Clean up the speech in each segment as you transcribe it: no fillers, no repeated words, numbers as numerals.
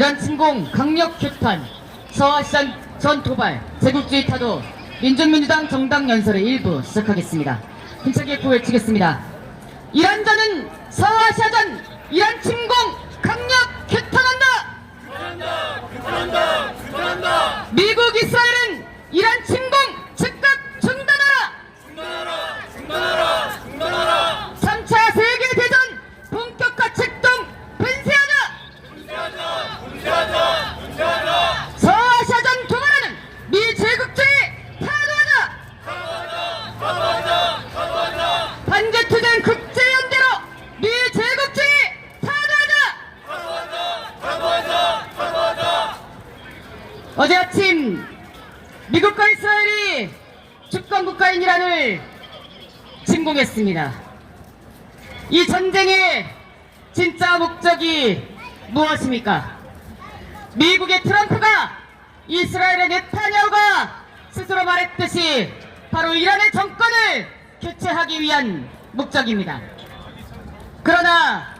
이란 침공, 강력 규탄, 서아시안 전 도발, 제국주의 타도, 민족민주당 정당 연설의 일부 시작하겠습니다. 힘차게 외치겠습니다. 이란전은 서아시아전, 이란 침공, 강력 규탄한다! 규탄한다! 미국, 이스라엘은 이란 침공 즉각 중단하라! 3차 세계대전 본격화 책동 분쇄하자! 서아시아전 도발하는 미 제국주의 타도하자! 반제투쟁 국제연대로 미 제국주의 타도하자! 어제 아침 미국과 이스라엘이 주권국가인 이란을 침공했습니다. 이 전쟁의 진짜 목적이 무엇입니까? 미국의 트럼프가 이스라엘의 네타냐후가 스스로 말했듯이 바로 이란의 정권을 교체하기 위한 목적입니다. 그러나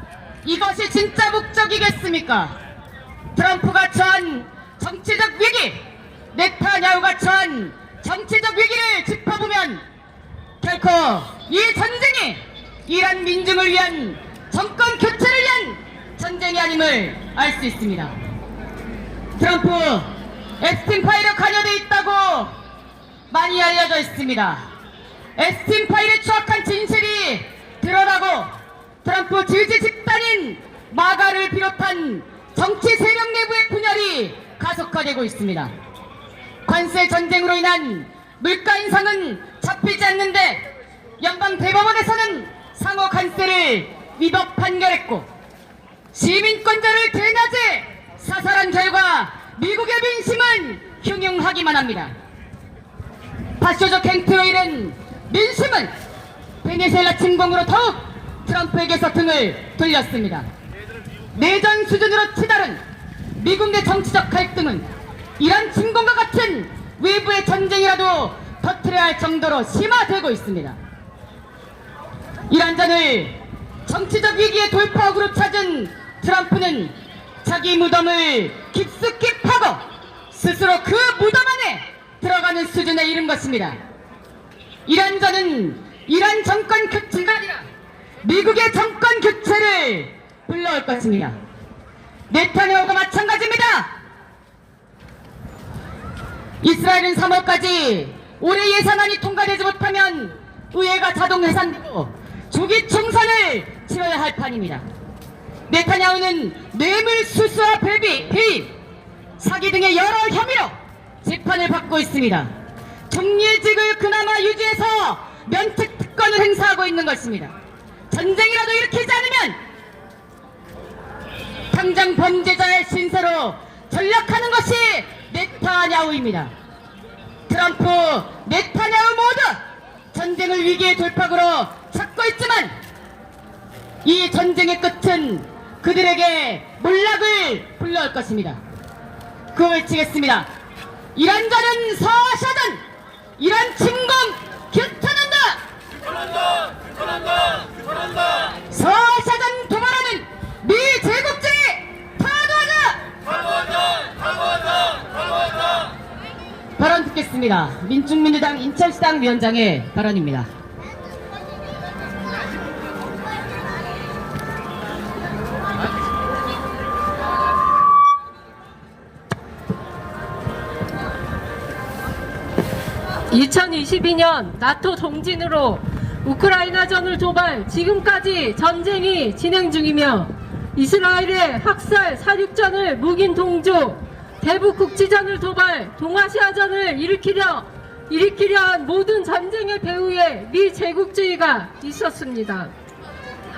이것이 진짜 목적이겠습니까? 트럼프가 처한 정치적 위기, 네타냐후가 처한 정치적 위기를 짚어보면 결코 이 전쟁이 이란 민중을 위한 정권 교체를 위한 전쟁이 아님을 알 수 있습니다. 트럼프 앱스틴 파일에 관여되어 있다고 많이 알려져 있습니다. 앱스틴 파일의 추악한 진실이 드러나고 트럼프 지지 집단인 마가를 비롯한 정치 세력 내부의 분열이 가속화되고 있습니다. 관세 전쟁으로 인한 물가 인상은 잡히지 않는데 연방 대법원에서는 상호 관세를 위법 판결했고 시민권자를 대낮에 사살한 결과 미국의 민심은 흉흉하기만 합니다. 파쇼적 행태로 인한 민심은 베네수엘라 침공으로 더욱 트럼프에게서 등을 돌렸습니다. 내전 수준으로 치달은 미국 내 정치적 갈등은 이란 침공과 같은 외부의 전쟁이라도 터뜨려야 할 정도로 심화되고 있습니다. 이란전을 정치적 위기의 돌파구로 찾은 트럼프는 자기 무덤을 깊숙이 파고 스스로 그 무덤 안에 들어가는 수준에 이른 것입니다. 이란전은 이란 정권 교체가 아니라 미국의 정권 교체를 불러올 것입니다. 네타냐후가 마찬가지입니다. 이스라엘은 3월까지 올해 예산안이 통과되지 못하면 의회가 자동 해산되고 조기 총선을 치러야 할 판입니다. 네타냐후는 뇌물수수와 배임, 사기 등의 여러 혐의로 재판을 받고 있습니다. 총리직을 그나마 유지해서 면책 특권을 행사하고 있는 것입니다. 전쟁이라도 일으키지 않으면 당장 범죄자의 신세로 전락하는 것이 네타냐후입니다. 트럼프, 네타냐후 모두 전쟁을 위기의 돌파구로 찾고 있지만 이 전쟁의 끝은 그들에게 몰락을 불러올 것입니다. 그걸 외치겠습니다. 이란전은 서아시아전, 이란 침공 규탄한다! 서아시아전 도발하는 미 제국주의 타도하자! 발언 듣겠습니다. 민중민주당 인천시당 위원장의 발언입니다. (2022년) 나토 동진으로 우크라이나전을 도발, 지금까지 전쟁이 진행 중이며 이스라엘의 학살, 사륙전을 묵인 동조, 대북 국지전을 도발, 동아시아전을 일으키려 한 모든 전쟁의 배후에 미 제국주의가 있었습니다.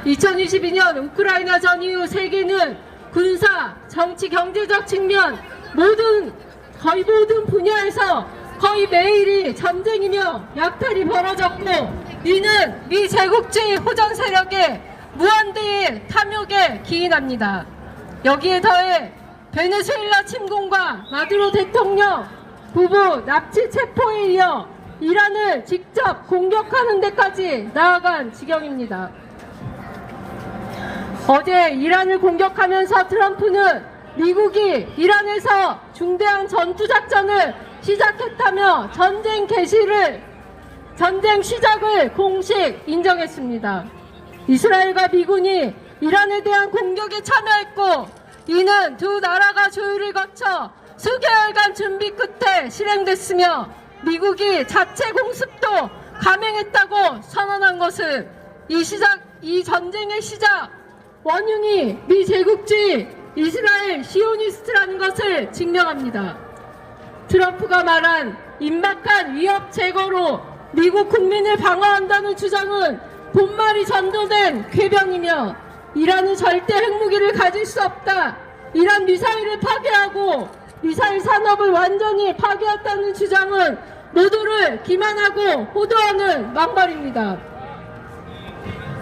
2022년 우크라이나전 이후 세계는 군사, 정치, 경제적 측면 거의 모든 분야에서 거의 매일이 전쟁이며 약탈이 벌어졌고, 이는 미 제국주의 호전 세력의 무한대의 탐욕에 기인합니다. 여기에 더해 베네수엘라 침공과 마두로 대통령 부부 납치 체포에 이어 이란을 직접 공격하는 데까지 나아간 지경입니다. 어제 이란을 공격하면서 트럼프는 미국이 이란에서 중대한 전투작전을 시작했다며 전쟁 시작을 공식 인정했습니다. 이스라엘과 미군이 이란에 대한 공격에 참여했고, 이는 두 나라가 조율을 거쳐 수개월간 준비 끝에 실행됐으며, 미국이 자체 공습도 감행했다고 선언한 것은 이 전쟁의 시작 원흉이 미제국주의 이스라엘 시오니스트라는 것을 증명합니다. 트럼프가 말한 임박한 위협 제거로 미국 국민을 방어한다는 주장은 본말이 전도된 궤변이며, 이란은 절대 핵무기를 가질 수 없다, 이란 미사일을 파괴하고 미사일 산업을 완전히 파괴했다는 주장은 모두를 기만하고 호도하는 막말입니다.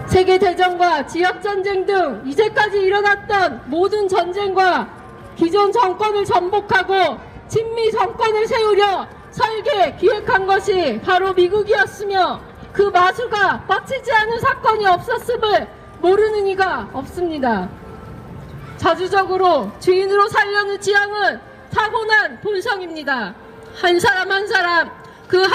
세계대전과 지역전쟁 등 이제까지 일어났던 모든 전쟁과 기존 정권을 전복하고 친미 정권을 세우려 설계, 기획한 것이 바로 미국이었으며, 그 마수가 뻗치지 않은 사건이 없었음을 모르는 이가 없습니다. 자주적으로 주인으로 살려는 지향은 타고난 본성입니다. 한 사람 한 사람, 그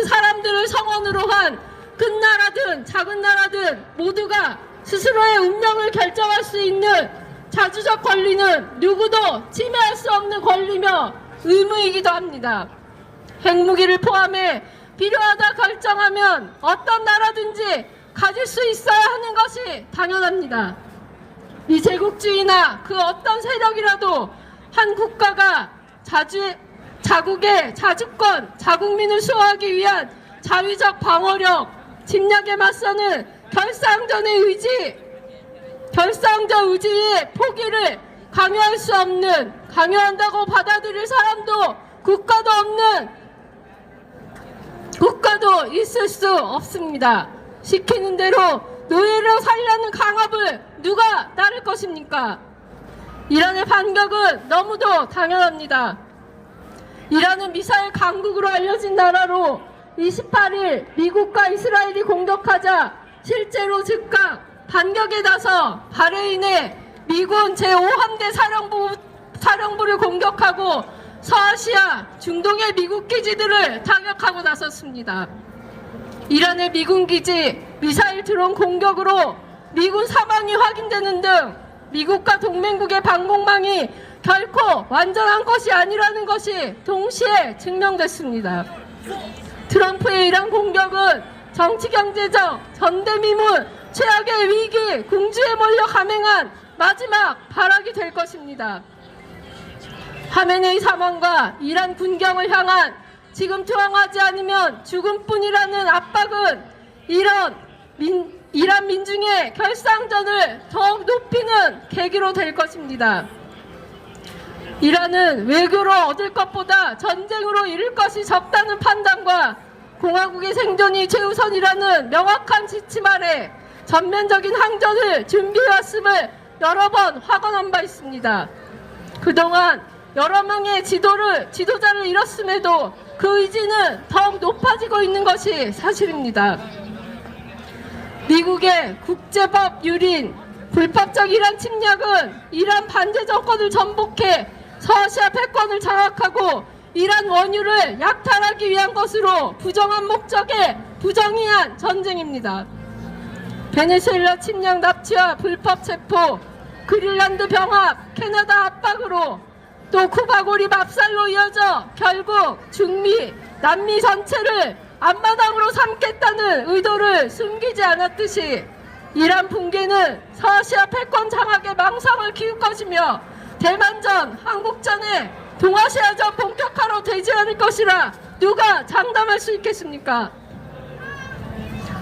사람들을 성원으로 한 큰 나라든 작은 나라든 모두가 스스로의 운명을 결정할 수 있는 자주적 권리는 누구도 침해할 수 없는 권리며 의무이기도 합니다. 핵무기를 포함해 필요하다 결정하면 어떤 나라든지 가질 수 있어야 하는 것이 당연합니다. 미제국주의나 그 어떤 세력이라도 한 국가가 자국의 자주권, 자국민을 수호하기 위한 자위적 방어력, 침략에 맞서는 결사항전 의지의 포기를 강요할 수 없는, 강요한다고 받아들일 사람도 국가도 있을 수 없습니다. 시키는 대로 노예로 살려는 강압을 누가 따를 것입니까? 이란의 반격은 너무도 당연합니다. 이란은 미사일 강국으로 알려진 나라로 28일 미국과 이스라엘이 공격하자 실제로 즉각 반격에 나서 바레인의 미군 제5함대 사령부를 공격하고 서아시아, 중동의 미국 기지들을 타격하고 나섰습니다. 이란의 미군 기지 미사일 드론 공격으로 미군 사망이 확인되는 등 미국과 동맹국의 방공망이 결코 완전한 것이 아니라는 것이 동시에 증명됐습니다. 트럼프의 이란 공격은 정치경제적 전대미문 최악의 위기 궁지에 몰려 감행한 마지막 발악이 될 것입니다. 하메네이 사망과 이란 군경을 향한 지금 투항하지 않으면 죽음뿐이라는 압박은 이란 민중의 결사항전을 더욱 높이는 계기로 될 것입니다. 이란은 외교로 얻을 것보다 전쟁으로 이룰 것이 적다는 판단과 공화국의 생존이 최우선이라는 명확한 지침 아래 전면적인 항전을 준비해왔음을 여러 번 확언한 바 있습니다. 그동안 여러 명의 지도자를 잃었음에도 그 의지는 더욱 높아지고 있는 것이 사실입니다. 미국의 국제법 유린, 불법적 이란 침략은 이란 반제 정권을 전복해 서아시아 패권을 장악하고 이란 원유를 약탈하기 위한 것으로 부정한 목적의 부정의한 전쟁입니다. 베네수엘라 침략 납치와 불법 체포, 그린란드 병합, 캐나다 압박으로 또 쿠바 고립 압살로 이어져 결국 중미, 남미 전체를 앞마당으로 삼겠다는 의도를 숨기지 않았듯이 이란 붕괴는 서아시아 패권 장악의 망상을 키울 것이며 대만전, 한국전에 동아시아전 본격화로 되지 않을 것이라 누가 장담할 수 있겠습니까?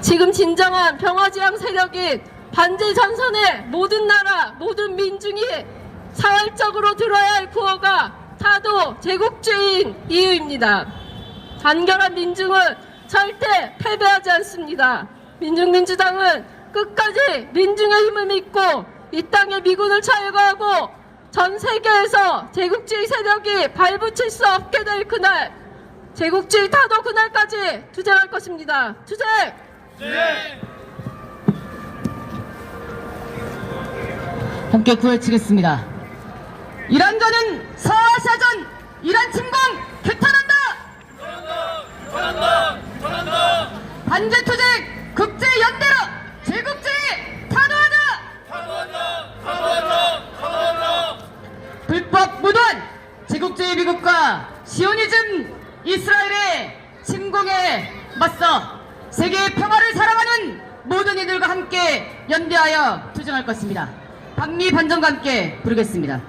지금 진정한 평화지향 세력인 반제 전선의 모든 나라, 모든 민중이 사활적으로 들어야 할 구호가 타도 제국주의인 이유입니다. 단결한 민중은 절대 패배하지 않습니다. 민중민주당은 끝까지 민중의 힘을 믿고 이 땅에 미군을 철거하고 전 세계에서 제국주의 세력이 발붙일 수 없게 될 그날, 제국주의 타도 그날까지 투쟁할 것입니다. 투쟁! 네. 함께 구해치겠습니다. 이란전은 서아시아전 이란 침공 규탄한다. 반제 투쟁 국제 연대로 제국주의 탄호하자. 불법 무도한 제국주의 미국과 시오니즘 이스라엘의 침공에 맞서 세계의 평화를 사랑하는 모든 이들과 함께 연대하여 투쟁할 것입니다. 반미 반전과 함께 부르겠습니다.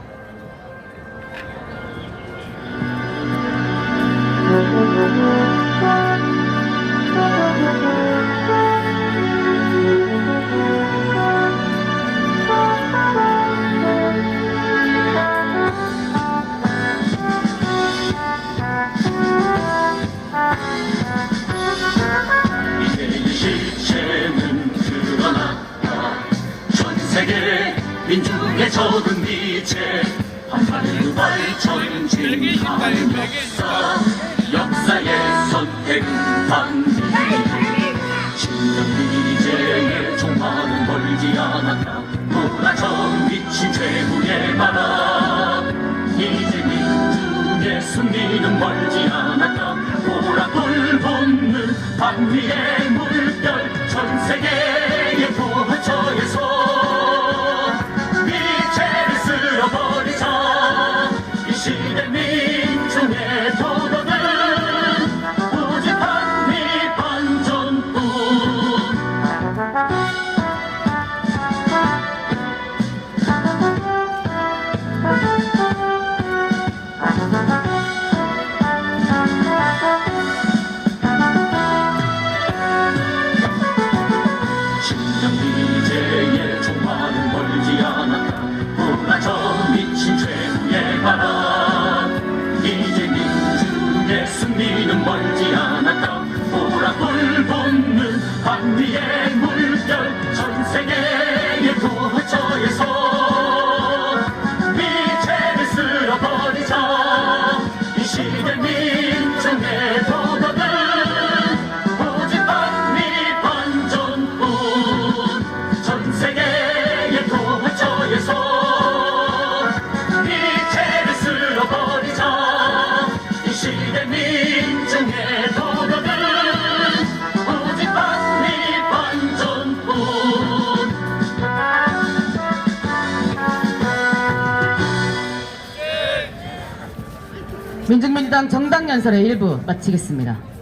실체는 드러났다. 전 세계 민중의 적은 미제 한반도 발전 진화였다. 역사의 선택은 반드시 진정 미제의 종말은 멀지 않았다. 돌아져 미친 최후의 바람 이제 민중의 승리는 멀지 않았다. 보라불 붙는 반미의 물결 전 세계의 도처에서 미제를 쓸어버리자. 이 시대 민중의 도전은 오직 반미 반전뿐. 진정 미제의 종말은 멀지 않았다. 돌아져 미친 최후의 바람 이제 민중의 승리는 멀지 않았다. 보라불 붙는 반미의 물결 전 세계의 도처에서 미제를 쓸어버리자. 이 시대 민중의 도전은 오직 반미 반전뿐. 전 세계의 도처에서 미제를 쓸어버리자. 이 시대 민중의 도전은 오직 반미 반전뿐. 민중민주당 정당연설의 일부 마치겠습니다.